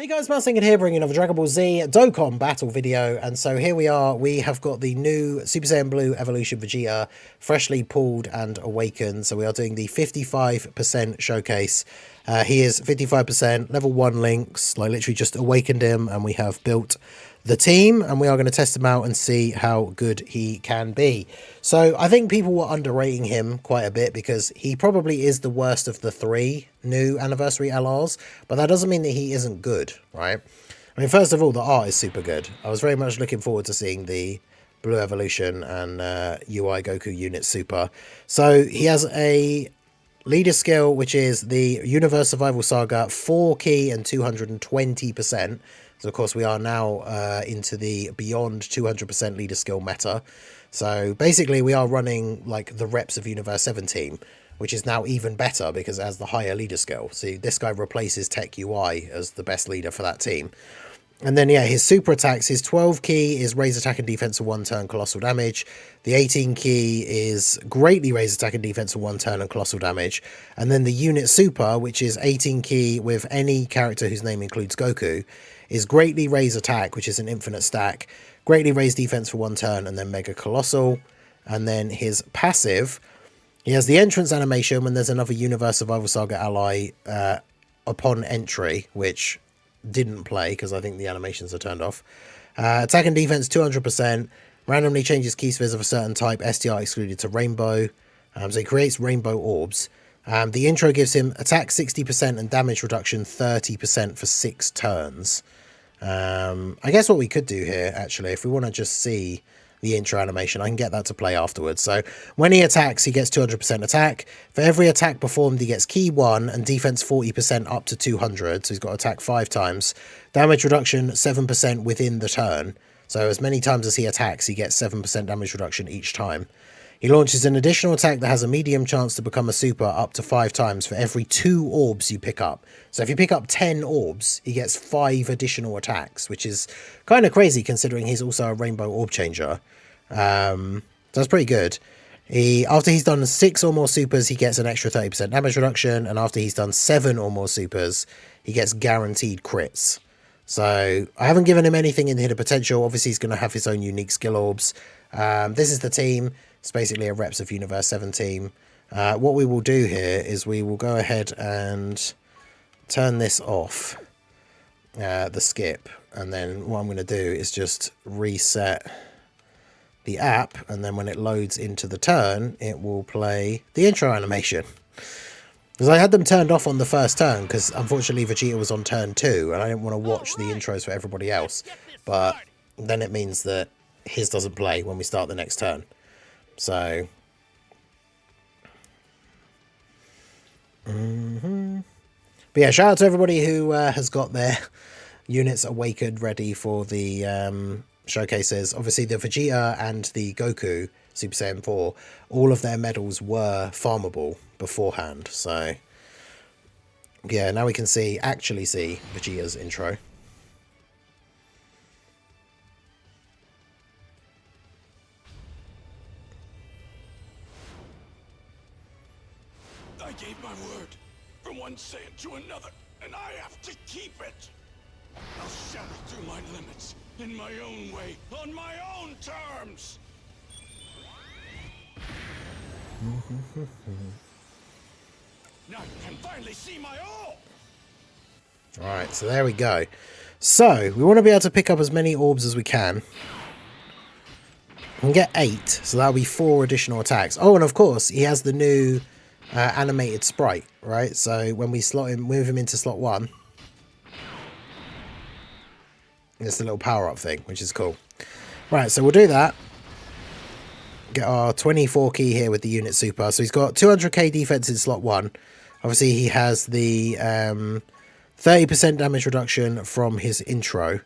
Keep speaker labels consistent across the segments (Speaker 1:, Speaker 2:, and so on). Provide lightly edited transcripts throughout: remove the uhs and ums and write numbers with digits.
Speaker 1: Hey guys, Massinger here, bringing another Dragon Ball Z Dokkan battle video, and so here we are. We have got the new Super Saiyan Blue Evolution Vegeta, freshly pulled and awakened. So we are doing the 55% showcase. He is 55%, level 1 links, like literally just awakened him, and we have built the team, and we are going to test him out and see how good he can be. So I think people were underrating him quite a bit because he probably is the worst of the 3 new anniversary LRs, but that doesn't mean that he isn't good, right? I mean, first of all, the art is super good. I was very much looking forward to seeing the Blue Evolution and UI Goku Unit Super. So he has a leader skill, which is the Universe Survival Saga, 4 key and 220%. So, of course, we are now into the beyond 200% leader skill meta. So, basically, we are running, like, the reps of Universe 17, which is now even better because it has the higher leader skill. So, this guy replaces Tech UI as the best leader for that team. And then, yeah, his super attacks, his 12 key is raise attack and defense for 1 turn, colossal damage. The 18 key is greatly raise attack and defense for 1 turn and colossal damage. And then the unit super, which is 18 key with any character whose name includes Goku, is greatly raise attack, which is an infinite stack, greatly raise defense for 1 turn, and then mega colossal. And then his passive, he has the entrance animation when there's another Universe Survival Saga ally upon entry, which didn't play because I think the animations are turned off. Attack and defense 200%, randomly changes key spheres of a certain type, STR excluded to rainbow. So he creates rainbow orbs. The intro gives him attack 60% and damage reduction 30% for 6 turns. I guess what we could do here, actually, if we want to just see the intro animation, I can get that to play afterwards. So when he attacks, he gets 200% attack. For every attack performed, he gets key 1 and defense 40% up to 200. So he's got to attack 5 times. Damage reduction 7% within the turn. So as many times as he attacks, he gets 7% damage reduction each time. He launches an additional attack that has a medium chance to become a super up to 5 times for every 2 orbs you pick up. So if you pick up 10 orbs, he gets 5 additional attacks, which is kind of crazy considering he's also a rainbow orb changer. So that's pretty good. After he's done 6 or more supers, he gets an extra 30% damage reduction, and after he's done 7 or more supers, he gets guaranteed crits. So I haven't given him anything in hidden potential. Obviously, he's going to have his own unique skill orbs. This is the team. It's basically a reps of Universe 17. What we will do here is we will go ahead and turn this off, the skip, and then what I'm going to do is just reset the app, and then when it loads into the turn, it will play the intro animation. Because I had them turned off on the first turn, because unfortunately Vegeta was on turn 2, and I didn't want to watch the intros for everybody else. But then it means that his doesn't play when we start the next turn. So, but yeah, shout out to everybody who has got their units awakened ready for the showcases. Obviously, the Vegeta and the Goku Super Saiyan 4, all of their medals were farmable beforehand. So, yeah, now we can actually see Vegeta's intro.
Speaker 2: I gave my word from one Saiyan to another, and I have to keep it. I'll shatter through my limits in my own way, on my own terms. Now you can finally see my all.
Speaker 1: Alright, so there we go. So, we want to be able to pick up as many orbs as we can. We can get 8, so that'll be 4 additional attacks. Oh, and of course, he has the new animated sprite, right? So when we move him into slot 1, it's the little power-up thing, which is cool. Right, so we'll do that. Get our 24 key here with the unit super. So he's got 200k defense in slot 1. Obviously, he has the 30% damage reduction from his intro.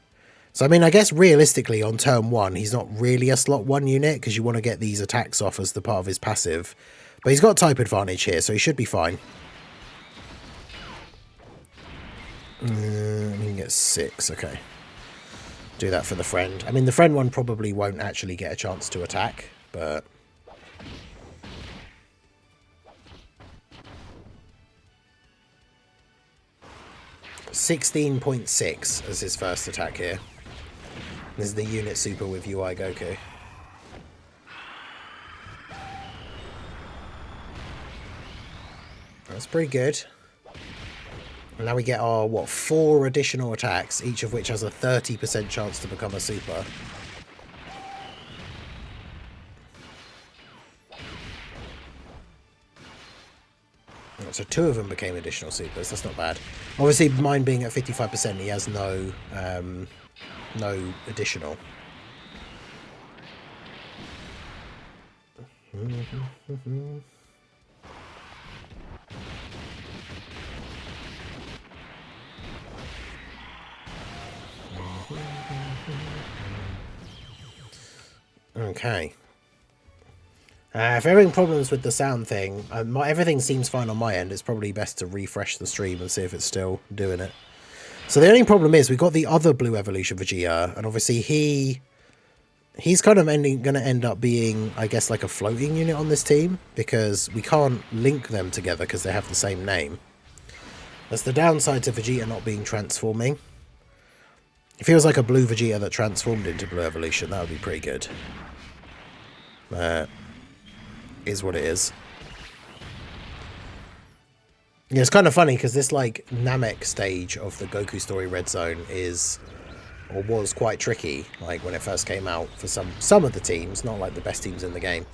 Speaker 1: So, I mean, I guess realistically on turn 1, he's not really a slot 1 unit because you want to get these attacks off as the part of his passive. But he's got type advantage here, so he should be fine. He can get 6, okay. Do that for the friend. I mean, the friend one probably won't actually get a chance to attack, but 16.6 as his first attack here. This is the unit super with UI Goku. That's pretty good. And now we get our, what, 4 additional attacks, each of which has a 30% chance to become a super. So 2 of them became additional supers. That's not bad. Obviously, mine being at 55%, he has no additional. Okay. If you're having problems with the sound thing, everything seems fine on my end. It's probably best to refresh the stream and see if it's still doing it. So the only problem is we got the other Blue Evolution Vegeta, and obviously he's kind of going to end up being, I guess, like a floating unit on this team, because we can't link them together because they have the same name. That's the downside to Vegeta not being transforming. It feels like a blue Vegeta that transformed into Blue Evolution. That would be pretty good. Is what it is. Yeah, it's kind of funny because this like Namek stage of the Goku Story Red Zone is, or was, quite tricky. Like when it first came out for some of the teams, not like the best teams in the game.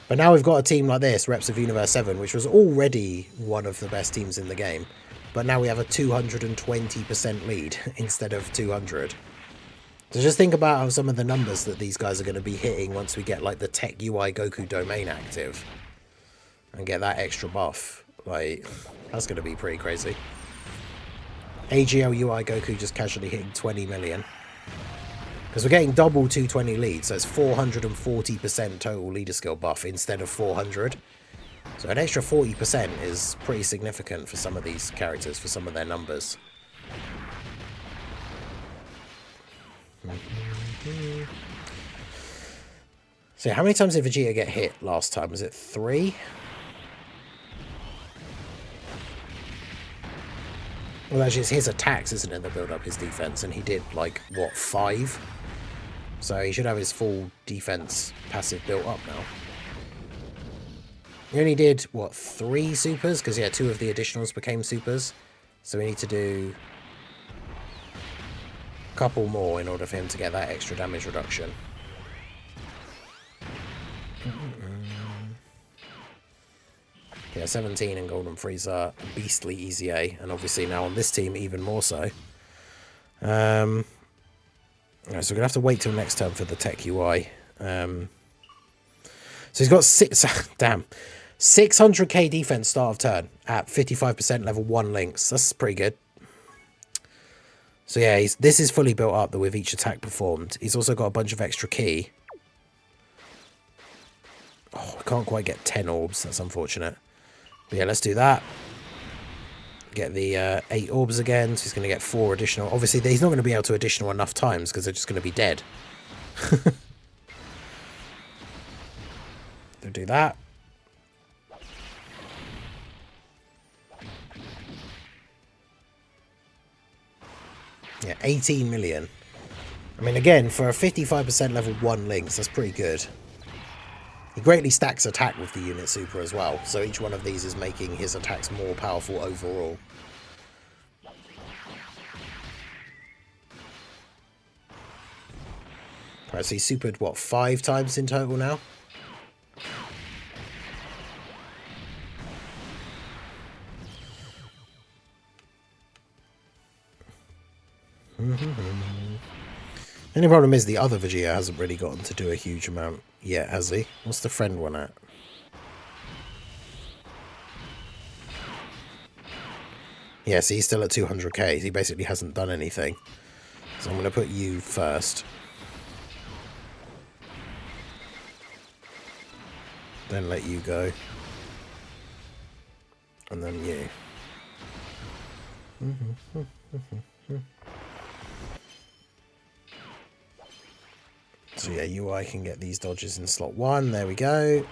Speaker 1: But now we've got a team like this, Reps of Universe 7, which was already one of the best teams in the game. But now we have a 220% lead instead of 200. So just think about how some of the numbers that these guys are going to be hitting once we get like the Tech UI Goku domain active and get that extra buff. Like, that's going to be pretty crazy. AGL UI Goku just casually hitting 20 million. Because we're getting double 220 lead, so it's 440% total leader skill buff instead of 400. So an extra 40% is pretty significant for some of these characters, for some of their numbers. So how many times did Vegeta get hit last time? Was it 3? Well, actually, it's his attacks, isn't it, that build up his defense, and he did, like, what, 5? So he should have his full defense passive built up now. He only did, what, 3 supers? Because, yeah, 2 of the additionals became supers. So we need to do a couple more in order for him to get that extra damage reduction. Yeah, 17 in Golden Frieza, beastly easy A, and obviously now on this team even more so. So we're going to have to wait till next turn for the Tech UI. So he's got 600k defense start of turn at 55% level 1 links. That's pretty good. So yeah, this is fully built up with each attack performed. He's also got a bunch of extra ki. Oh, I can't quite get 10 orbs. That's unfortunate. But yeah, let's do that. Get the 8 orbs again. So he's going to get 4 additional. Obviously, he's not going to be able to additional enough times because they're just going to be dead. We'll do that. Yeah, 18 million. I mean, again, for a 55% level 1 links, that's pretty good. He greatly stacks attack with the unit super as well, so each one of these is making his attacks more powerful overall. Right, so he supered, what, 5 times in total now? The only problem is the other Vegeta hasn't really gotten to do a huge amount yet, has he? What's the friend one at? Yeah, so he's still at 200k. He basically hasn't done anything. So I'm going to put you first. Then let you go. And then you. So yeah, UI can get these dodges in slot 1. There we go.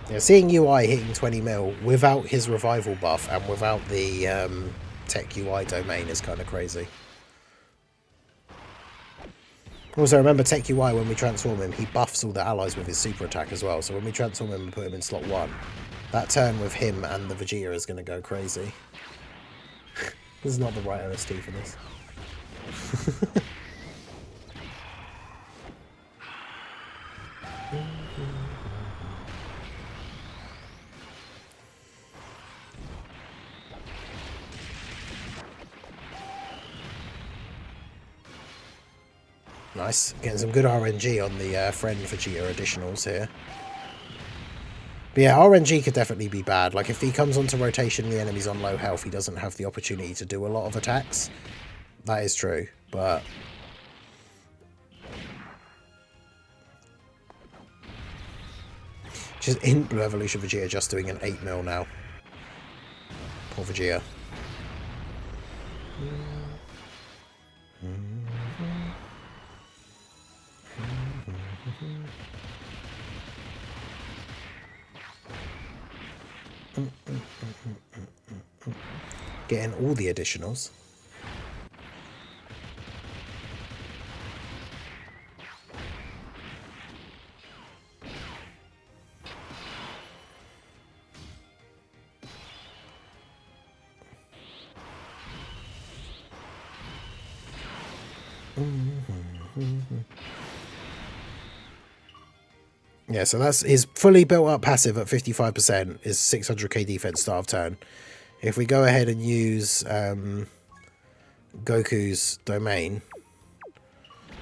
Speaker 1: Yeah, seeing UI hitting 20 mil without his revival buff and without the tech UI domain is kind of crazy. Also, remember tech UI, when we transform him, he buffs all the allies with his super attack as well. So when we transform him and put him in slot 1, that turn with him and the Vegeta is going to go crazy. This is not the right OST for this. Nice. Getting some good RNG on the friend Vegeta additionals here. But yeah, RNG could definitely be bad. Like, if he comes onto rotation and the enemy's on low health, he doesn't have the opportunity to do a lot of attacks. That is true, but... just in Blue Evolution Vegeta just doing an 8 mil now. Poor Vegeta. Getting all the additionals. Yeah, so that's his fully built up passive at 55% is 600k defense start of turn. If we go ahead and use Goku's domain,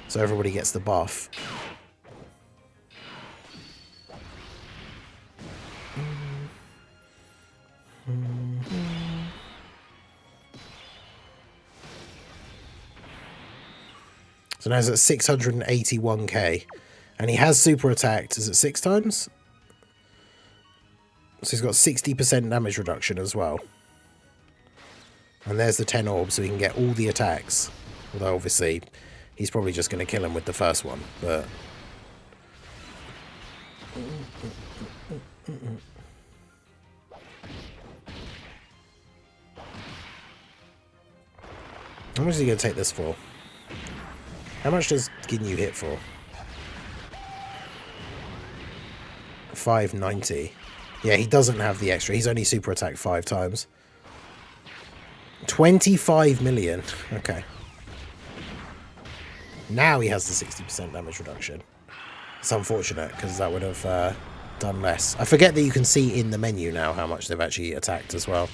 Speaker 1: so everybody gets the buff. So now he's at 681k. And he has super attacked. Is it 6 times? So he's got 60% damage reduction as well. And there's the 10 orbs, so he can get all the attacks. Although obviously he's probably just going to kill him with the first one. But how much is he going to take this for? How much does Ginyu hit for? 590. Yeah, he doesn't have the extra. He's only super attacked 5 times. 25 million. Okay. Now he has the 60% damage reduction. It's unfortunate because that would have done less. I forget that you can see in the menu now how much they've actually attacked as well.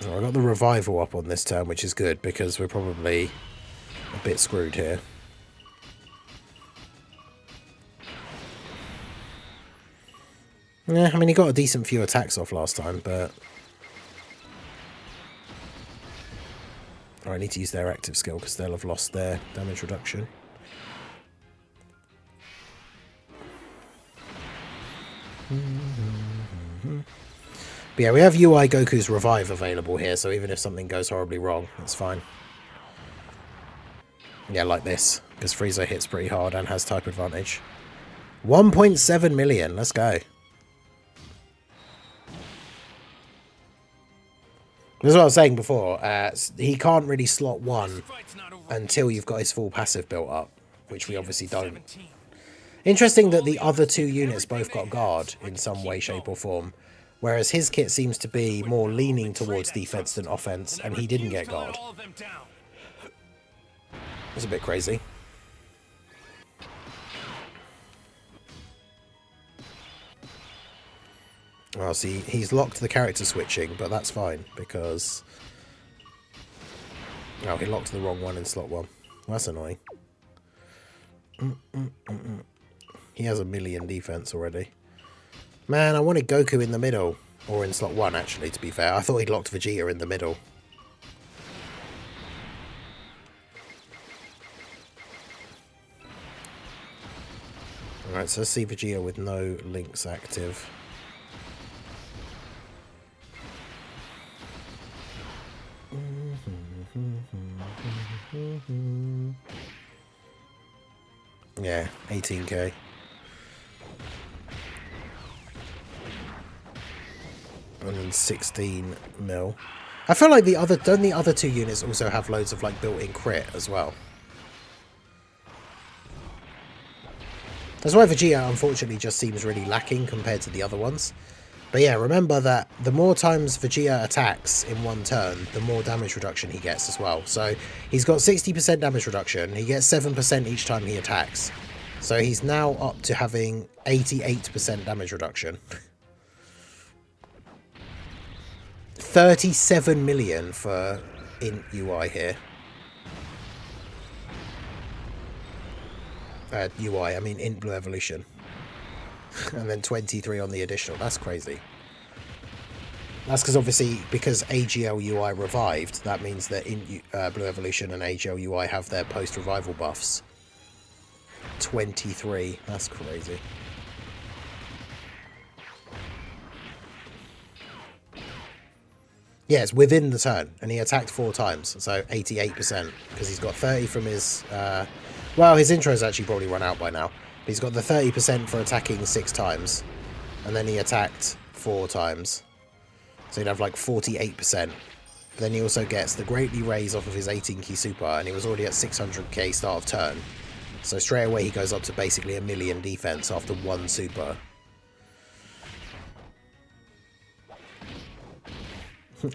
Speaker 1: I got the revival up on this turn, which is good because we're probably a bit screwed here. Yeah, I mean, he got a decent few attacks off last time, but... I need to use their active skill because they'll have lost their damage reduction. But yeah, we have UI Goku's Revive available here, so even if something goes horribly wrong, that's fine. Yeah, like this, because Frieza hits pretty hard and has type advantage. 1.7 million, let's go. That's what I was saying before, he can't really slot 1 until you've got his full passive built up, which we obviously don't. Interesting that the other 2 units both got guard in some way, shape or form. Whereas his kit seems to be more leaning towards defense than offense, and he didn't get guard. It's a bit crazy. Oh, see, he's locked the character switching, but that's fine, because... Oh, he locked the wrong one in slot 1. Well, that's annoying. He has 1 million defense already. Man, I wanted Goku in the middle. Or in slot 1, actually, to be fair. I thought he'd locked Vegeta in the middle. Alright, so let's see Vegeta with no links active. Yeah, 18k. And then 16 mil. I feel like don't the other two units also have loads of like built-in crit as well? That's why Vegeta unfortunately just seems really lacking compared to the other ones. But yeah, remember that the more times Vegeta attacks in one turn, the more damage reduction he gets as well. So he's got 60% damage reduction, he gets 7% each time he attacks. So he's now up to having 88% damage reduction. 37 million for int UI here. UI, I mean int blue evolution. And then 23 on the additional. That's crazy. That's because obviously, because AGL UI revived, that means that int blue evolution and AGL UI have their post-revival buffs. 23. That's crazy. Yeah, it's within the turn, and he attacked 4 times, so 88%, because he's got 30 from his... well, his intro's actually probably run out by now. But he's got the 30% for attacking 6 times, and then he attacked 4 times. So he'd have like 48%. Then he also gets the greatly raise off of his 18k super, and he was already at 600k start of turn. So straight away he goes up to basically 1 million defense after 1 super.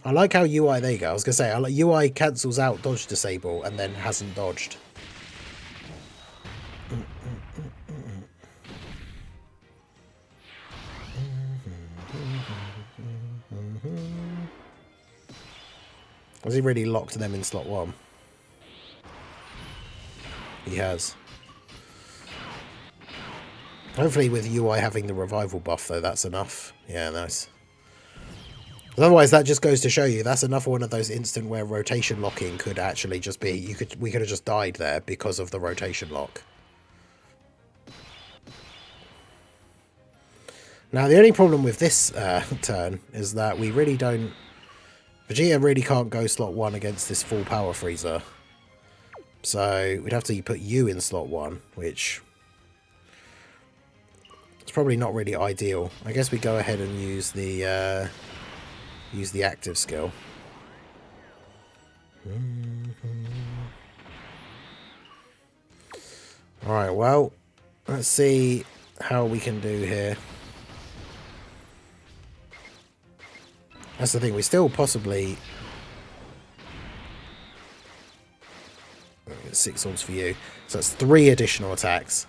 Speaker 1: I like how UI, there you go, I was going to say, I like UI cancels out dodge disable and then hasn't dodged. Has he really locked them in slot 1? He has. Hopefully with UI having the revival buff though, that's enough. Yeah, nice. Otherwise, that just goes to show you that's another one of those instant where rotation locking could actually just be we could have just died there because of the rotation lock. Now the only problem with this turn is that we really don't. Vegeta really can't go slot 1 against this full power freezer. So we'd have to put you in slot 1, which it's probably not really ideal. I guess we go ahead and use the active skill. Alright, well, let's see how we can do here. That's the thing, we still possibly... 6 orbs for you. So that's 3 additional attacks.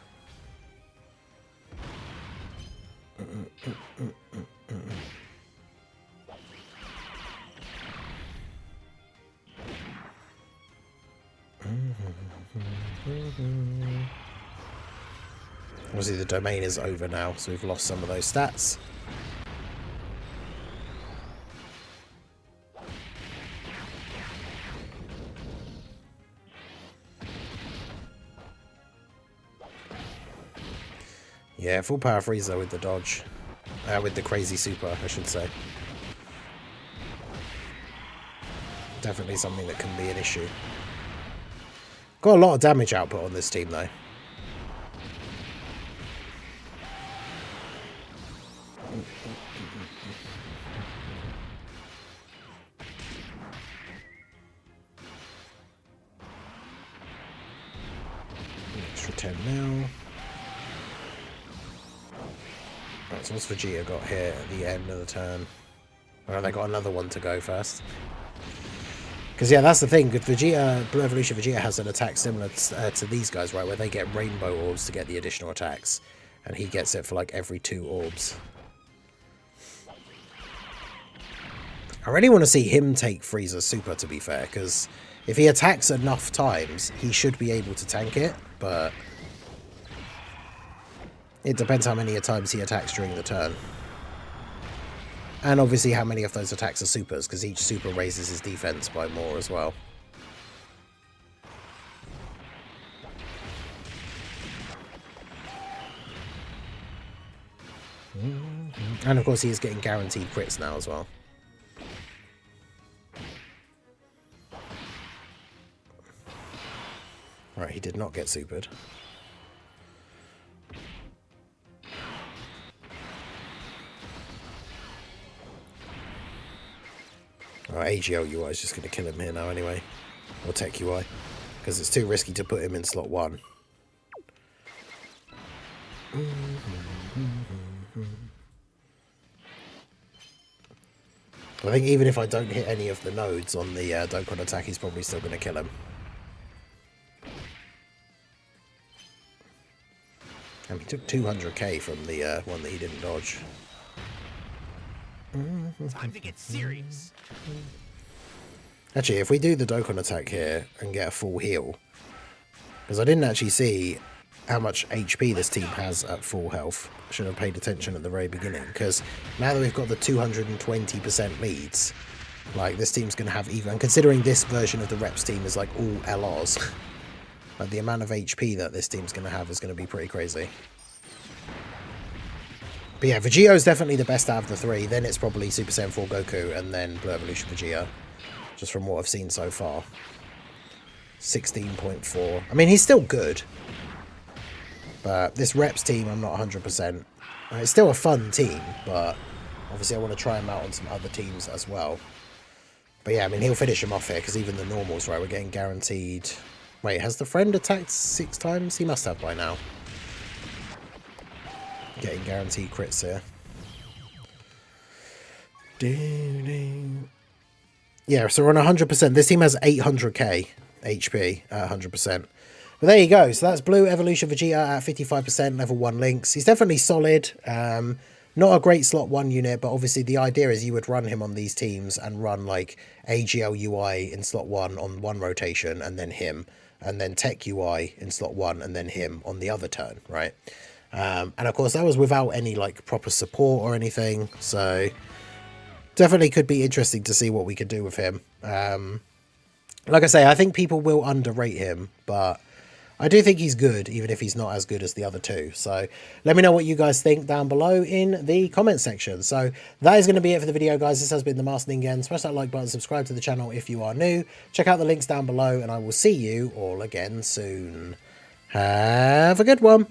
Speaker 1: Obviously the domain is over now, so we've lost some of those stats. Yeah, full power freezer with the dodge. With the crazy super, I should say. Definitely something that can be an issue. Got a lot of damage output on this team, though. Extra 10 mil. Right, so what's Vegeta got here at the end of the turn? Well, they got another one to go first. Because, yeah, that's the thing. With Vegeta, Blue Evolution Vegeta has an attack similar to these guys, right? Where they get rainbow orbs to get the additional attacks. And he gets it for, like, every 2 orbs. I really want to see him take Frieza's super, to be fair. Because if he attacks enough times, he should be able to tank it. But it depends how many times he attacks during the turn. And obviously how many of those attacks are supers, because each super raises his defense by more as well. And of course he is getting guaranteed crits now as well. Right, he did not get supered. Alright, AGL UI is just going to kill him here now anyway. Or Tech UI. Because it's too risky to put him in slot 1. I think even if I don't hit any of the nodes on the Dokkan attack, he's probably still going to kill him. And he took 200k from the one that he didn't dodge.
Speaker 3: Time to get serious.
Speaker 1: Actually, if we do the Dokkan attack here and get a full heal, because I didn't actually see how much HP this team has at full health. Should have paid attention at the very beginning, because now that we've got the 220% leads, like this team's going to have even, and considering this version of the reps team is like all LRs, like the amount of HP that this team's going to have is going to be pretty crazy. But yeah, Vegeta is definitely the best out of the three. Then it's probably Super Saiyan 4 Goku and then Blue Evolution Vegeta, just from what I've seen so far. 16.4. I mean, he's still good. But this reps team, I'm not 100%. It's still a fun team, but obviously I want to try him out on some other teams as well. But yeah, I mean, he'll finish him off here, because even the normals, right, we're getting guaranteed... Wait, has the friend attacked 6 times? He must have by now. Getting guaranteed crits here. Yeah, so we're on 100%. This team has 800k HP at 100%. But there you go. So that's Blue Evolution Vegeta at 55%, level 1 links. He's definitely solid. Not a great slot 1 unit, but obviously the idea is you would run him on these teams and run like AGL UI in slot 1 on one rotation and then him. And then Tech UI in slot 1 and then him on the other turn, right? And of course that was without any like proper support or anything. So definitely could be interesting to see what we could do with him. Like I say, I think people will underrate him, but I do think he's good, even if he's not as good as the other two. So let me know what you guys think down below in the comment section. So that is going to be it for the video, guys. This has been the Master Ningen. Smash that like button, subscribe to the channel if you are new. Check out the links down below, and I will see you all again soon. Have a good one.